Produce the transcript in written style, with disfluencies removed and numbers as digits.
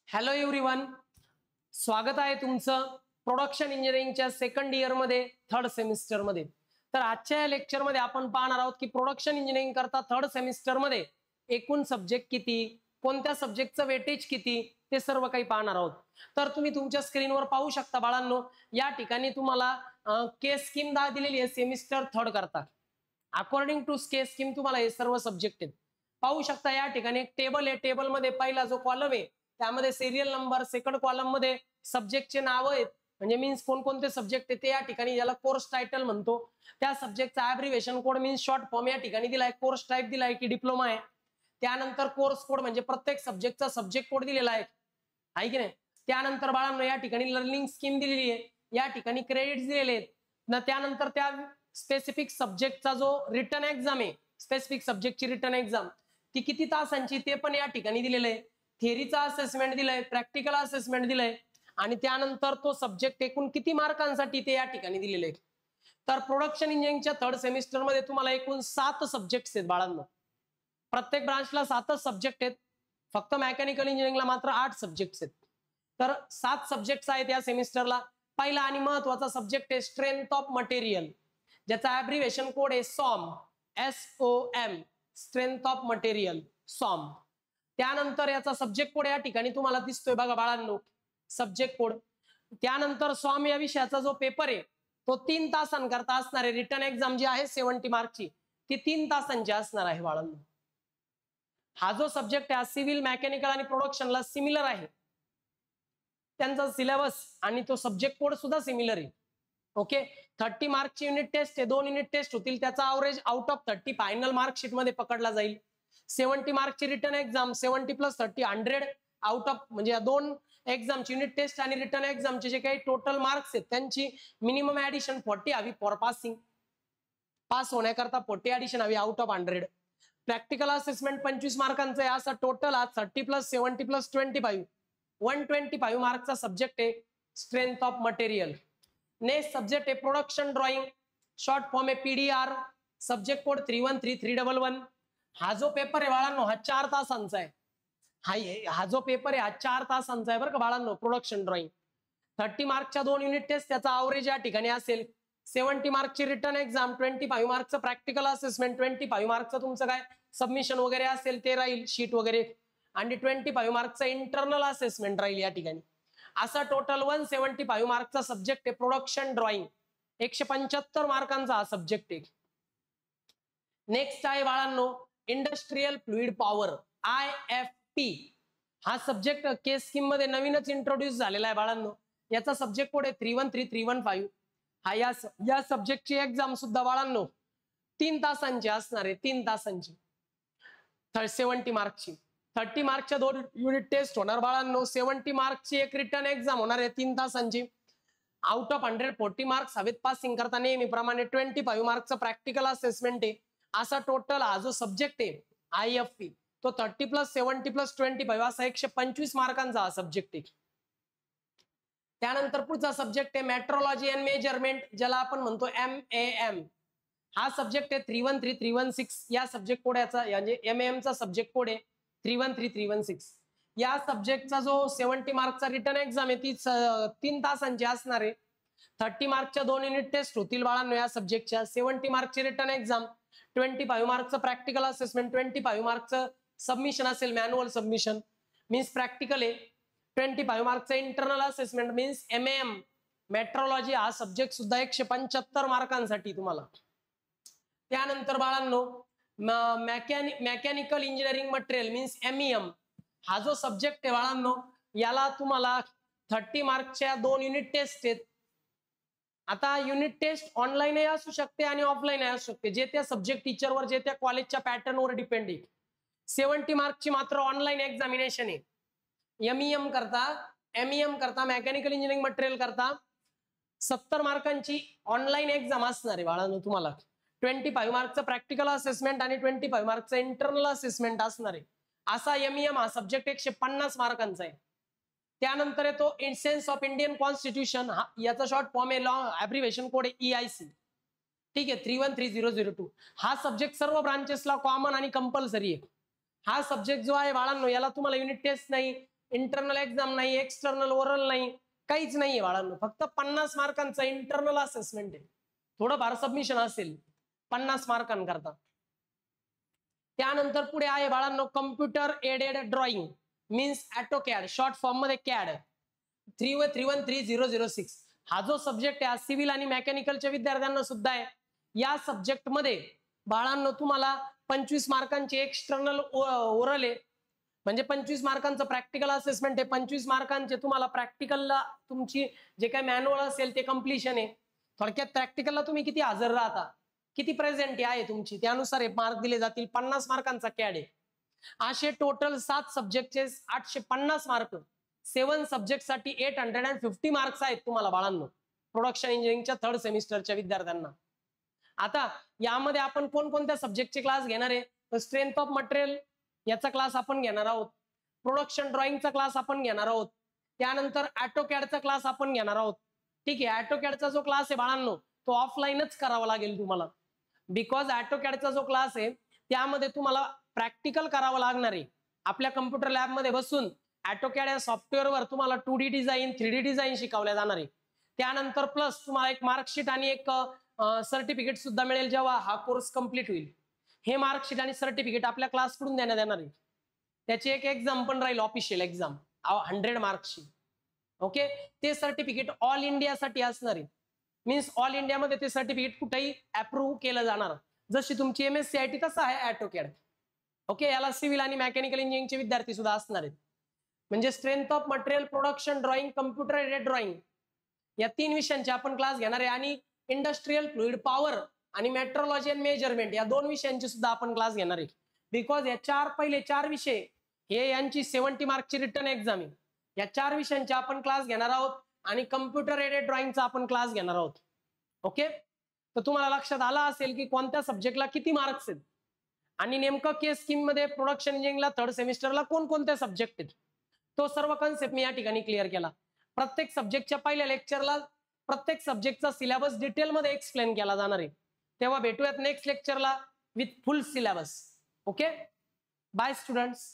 Hello everyone, स्वागत आहे तुमचं प्रोडक्शन इंजिनिअरिंगच्या सेकंड इयर मध्ये थर्ड सेमिस्टर मध्ये। तर आजच्या या लेक्चर मध्ये आपण पाहणार आहोत की प्रोडक्शन इंजिनिअरिंग करता थर्ड सेमिस्टर मध्ये एकूण सब्जेक्ट किती, कोणत्या सब्जेक्टचं वेटेज किती, ते सर्व काही पाहणार आहोत। तर तुम्ही तुमच्या स्क्रीनवर पाहू शकता बाळांनो, या ठिकाणी तुम्हाला के स्कीम दिलेली आहे सेमिस्टर थर्ड करता। अकॉर्डिंग टू के स्कीम तुम्हाला हे सर्व सब्जेक्ट आहेत। पाहू शकता या ठिकाणी एक टेबल आहे, टेबल मध्ये पहिला जो कॉलम आहे त्यामध्ये सिरियल नंबर, सेकंड कॉलम मध्ये सब्जेक्टचे नाव आहेत, म्हणजे मीन्स कोणकोणते सब्जेक्ट आहे ते या ठिकाणी याला कोर्स टायटल म्हणतो। त्या सब्जेक्टचा ॲब्रिव्हिएशन कोड मीन्स शॉर्ट फॉर्म या ठिकाणी दिलाय, कोर्स टाइप दिलाय की डिप्लोमा आहे। त्यानंतर कोर्स कोड म्हणजे प्रत्येक सब्जेक्टचा सब्जेक्ट कोड दिलेला आहे की नाही। त्यानंतर बाळांनो या ठिकाणी लर्निंग स्कीम दिलेली आहे, या ठिकाणी क्रेडिट्स दिलेले आहेत ना। त्यानंतर त्या स्पेसिफिक सब्जेक्टचा जो रिटर्न एक्झाम आहे, स्पेसिफिक सब्जेक्टची रिटर्न एक्झाम ती किती तासांची ते पण या ठिकाणी दिलेलं आहे। थिअरीचा असेसमेंट दिलाय, प्रॅक्टिकल असेसमेंट दिलाय आणि त्यानंतर तो सब्जेक्ट एकूण किती मार्कांसाठी ते या ठिकाणी दिलेले आहे। तर प्रोडक्शन इंजिनिअरिंगच्या थर्ड सेमिस्टर मध्ये तुम्हाला एकूण 7 सब्जेक्ट्स आहेत बाळांनो। प्रत्येक ब्रांचला 7च सब्जेक्ट आहेत, फक्त मेकॅनिकल इंजिनिअरिंगला मात्र 8 सब्जेक्ट्स आहेत। तर 7 सब्जेक्ट्स आहेत या सेमिस्टरला। पहिला आणि महत्त्वाचा सब्जेक्ट आहे स्ट्रेंथ ऑफ मटेरियल, ज्याचा ॲब्रिव्हिएशन कोड आहे सॉम, SOM, स्ट्रेंथ ऑफ मटेरियल सॉम। त्यानंतर याचा सब्जेक्ट कोड या ठिकाणी तुम्हाला दिसतोय बघा बाळांनो, सब्जेक्ट कोड। त्यानंतर सॉम या विषयाचा जो पेपर आहे तो 3 तासांकरता असणार आहे। रिटर्न एक्झाम जी आहे 70 मार्कची ती 3 तासांची असणार आहे बाळांनो। हा जो सब्जेक्ट आहे सिव्हिल, मेकॅनिकल आणि प्रोडक्शनला सिमिलर आहे, त्यांचा सिलेबस आणि तो सब्जेक्ट कोड सुद्धा सिमिलर आहे। ओके, 30 मार्कची युनिट टेस्ट आहे, 2 युनिट टेस्ट होतील, त्याचा average out of 30 final marksheet मध्ये पकडला जाईल। 70 मार्कची रिटर्न एक्झाम, 70 + 30 100 आउट ऑफ, म्हणजे या 2 एक्झामची युनिट टेस्ट आणि रिटर्न एक्झामचे जे काही टोटल मार्क्स आहेत त्यांची मिनिमम ऍडिशन 40 हवी फॉर पासिंग, पास होण्याकरता 40 ऍडिशन हवी आउट ऑफ 100। प्रॅक्टिकल असेसमेंट 25 मार्कांचा आहे, असा टोटल हा 30 + 70 + 25 125 मार्कचा सब्जेक्ट आहे strength of material. Next subject आहे प्रोडक्शन ड्रॉइंग, शॉर्ट फॉर्म आहे PDR, सब्जेक्ट कोड 313311। हा जो पेपर आहे बाळांनो हा 4 तासांचा आहे। हा जो पेपर आहे हा 4 तासांचा आहे बरं का बाळांनो। प्रोडक्शन ड्रॉइंग 30 मार्कच्या 2 युनिट टेस्ट, त्याचा एव्हरेज या ठिकाणी असेल 70 मार्कची रिटर्न एक्झाम, 25 मार्कचं प्रॅक्टिकल असेसमेंट, 25 मार्कचं तुमचं काय सबमिशन वगैरे असेल ते राहील, शीट वगैरे, आणि 25 मार्कचं इंटरनल असेसमेंट राहील या ठिकाणी। असा टोटल 175 मार्कचा सब्जेक्ट आहे प्रोडक्शन ड्रॉइंग, 175 मार्कांचा हा सब्जेक्ट आहे। नेक्स्ट आहे बाळांनो इंडस्ट्रियल फ्लुइड पॉवर, IFP। हा सब्जेक्ट के स्कीम मध्ये नवीनच इंट्रोड्यूस झालेला आहे बाळांनो, याचा सब्जेक्ट कोड आहे 313315। हा या सब्जेक्टची एक्झाम सुद्धा बाळांनो 3 तासांची असणार आहे, 3 तासांची, 70 मार्कची। 30 मार्कच्या 2 युनिट टेस्ट होणार बाळांनो, 70 मार्कची एक रिटर्न एक्झाम होणार आहे 3 तासांची, आउट ऑफ 100 40 मार्क्स हवेत पासिंग करता नेहमीप्रमाणे। 25 मार्कचं प्रॅक्टिकल असेसमेंट आहे। असा टोटल हा जो सब्जेक्ट आहे IFP तो 30 + 70 + 25 असा 125 मार्कांचा हा सब्जेक्ट आहे। त्यानंतर पुढचा सब्जेक्ट आहे मेट्रोलॉजी अँड मेजरमेंट, ज्याला आपण म्हणतो MAM। हा सब्जेक्ट आहे 313316, या सब्जेक्ट कोड याचा म्हणजे MAM चा सब्जेक्ट कोड आहे 313316। या सब्जेक्टचा जो 70 मार्कचा रिटर्न एक्झाम आहे ती 3 तासांची असणार आहे। 30 मार्कच्या 2 युनिट टेस्ट होतील बाळांनो या सब्जेक्टच्या, 70 मार्कची रिटर्न एक्झाम, 25 मार्कचं प्रॅक्टिकल असेसमेंट, 25 मार्कचं सबमिशन असेल, मॅन्युअल सबमिशन मीन्स प्रॅक्टिकल आहे, 25 मार्कचं internal assessment means MAM metrology हा सब्जेक्ट सुद्धा 175 मार्कांसाठी तुम्हाला। त्यानंतर बाळांनो mechanical engineering material means MEM, हा जो सब्जेक्ट आहे बाळांनो याला तुम्हाला 30 मार्कच्या 2 युनिट टेस्ट आहेत। आता युनिट टेस्ट ऑनलाईनही असू शकते आणि ऑफलाईनही असू शकते, जे त्या सब्जेक्ट टीचरवर, जे त्या कॉलेजच्या पॅटर्नवर डिपेंड आहे। 70 मार्कची मात्र ऑनलाईन एक्झामिनेशन आहे। MEM करता मेकॅनिकल इंजिनिअरिंग मटेरियल करता 70 मार्कांची ऑनलाईन एक्झाम असणार आहे बाळांनो तुम्हाला। 25 मार्कचं प्रॅक्टिकल असेसमेंट आणि 25 मार्कचं इंटरनल असेसमेंट असणार आहे। असा MEM हा सब्जेक्ट 150 मार्कांचा आहे। त्यानंतर येतो इसेन्स ऑफ इंडियन कॉन्स्टिट्यूशन, याचा शॉर्ट फॉर्म आहे, लॉंग ॲब्रिव्हिएशन कोड आहे EIC, ठीक आहे 313002। हा सब्जेक्ट सर्व ब्रांचेसला कॉमन आणि कंपल्सरी आहे। हा सब्जेक्ट जो आहे बाळांनो याला तुम्हाला युनिट टेस्ट नाही, इंटरनल एक्झाम नाही, एक्सटर्नल ओरल नाही, काहीच नाहीये बाळांनो. फक्त 50 मार्कांचा इंटरनल असेसमेंट आहे. थोडंफार सबमिशन असेल 50 मार्कांकरता. त्यानंतर पुढे आहे बाळांनो computer aided drawing means AutoCAD, short form मध्ये कॅड 313006. हा जो सब्जेक्ट आहे सिव्हिल आणि मेकॅनिकलच्या विद्यार्थ्यांना सुद्धा आहे. या सब्जेक्ट मध्ये बाळांनो तुम्हाला 25 मार्कांचे एक्सटर्नल ओरल आहे, म्हणजे 25 मार्कांचं प्रॅक्टिकल असेसमेंट आहे. 25 मार्कांचे तुम्हाला प्रॅक्टिकलला तुमची जे काही मॅन्युअल असेल ते कम्प्लिशन आहे. थोडक्यात प्रॅक्टिकलला तुम्ही किती हजर राहता, किती प्रेझेंट आहे तुमची, त्यानुसार हे मार्क दिले जातील. 50 मार्कांचा कॅड आहे. असे टोटल 7 सब्जेक्टचे 850 मार्क, 7 सब्जेक्ट साठी 850 मार्क्स आहेत तुम्हाला बाळांनो प्रोडक्शन इंजिनिअरिंगच्या 3rd सेमिस्टरच्या विद्यार्थ्यांना. आता यामध्ये आपण कोणकोणत्या सब्जेक्टचे क्लास घेणार आहे, तर स्ट्रेंथ ऑफ मटेरियल याचा क्लास आपण घेणार आहोत, प्रोडक्शन ड्रॉइंगचा क्लास आपण घेणार आहोत, त्यानंतर ऑटोकॅडचा क्लास आपण घेणार आहोत. ठीक आहे, ऑटोकॅडचा जो क्लास आहे बाळांनो तो ऑफलाईनच करावा लागेल तुम्हाला, बिकॉज ऑटोकॅडचा जो क्लास आहे त्यामध्ये तुम्हाला प्रॅक्टिकल करावं लागणार आहे. आपल्या कम्प्युटर लॅबमध्ये बसून ऑटोकॅड या सॉफ्टवेअरवर तुम्हाला 2D डिझाईन 3D डिझाईन शिकवल्या जाणार आहे. त्यानंतर प्लस तुम्हाला एक मार्कशीट आणि एक सर्टिफिकेट सुद्धा मिळेल जेव्हा हा कोर्स कम्प्लीट होईल. हे मार्कशीट आणि सर्टिफिकेट आपल्या क्लासकडून देण्यात येणार आहे. त्याची एक एक्झाम पण राहील, ऑफिशियल एक्झाम 100 मार्क्सची. ओके, ते सर्टिफिकेट ऑल इंडियासाठी असणार आहे. मीन्स ऑल इंडियामध्ये ते सर्टिफिकेट कुठेही अप्रूव्ह केलं जाणार, जशी तुमची MSCIT तसं आहे ऑटोकॅड. ओके, याला सिव्हिल आणि मेकॅनिकल इंजिनिअरिंगचे विद्यार्थी सुद्धा असणार आहेत. म्हणजे strength of material, production drawing, computer aided drawing या 3 विषयांचे आपण क्लास घेणार आहे. आणि इंडस्ट्रियल फ्लुइड पॉवर आणि मेट्रोलॉजी अँड मेजरमेंट या 2 विषयांचे सुद्धा आपण क्लास घेणार आहे. बिकॉज या पहिले 4 विषय हे यांची 70 मार्कची रिटर्न एक्झाम आहे. या 4 विषयांचे आपण क्लास घेणार आहोत आणि कम्प्युटर एडेड ड्रॉइंगचा आपण क्लास घेणार आहोत. ओके, तर तुम्हाला लक्षात आलं असेल की कोणत्या सब्जेक्टला किती मार्क्स आहेत आणि नेमकं केस स्कीम मध्ये प्रोडक्शन इंजिनिअरिंगला 3rd सेमिस्टरला कोणकोणते सब्जेक्ट आहेत, तो सर्व कन्सेप्ट मी या ठिकाणी क्लिअर केला. प्रत्येक सब्जेक्टच्या पहिल्या लेक्चरला प्रत्येक सब्जेक्टचा सिलेबस डिटेलमध्ये एक्सप्लेन केला जाणार आहे. तेव्हा भेटूयात नेक्स्ट लेक्चरला with full syllabus. Okay, bye students.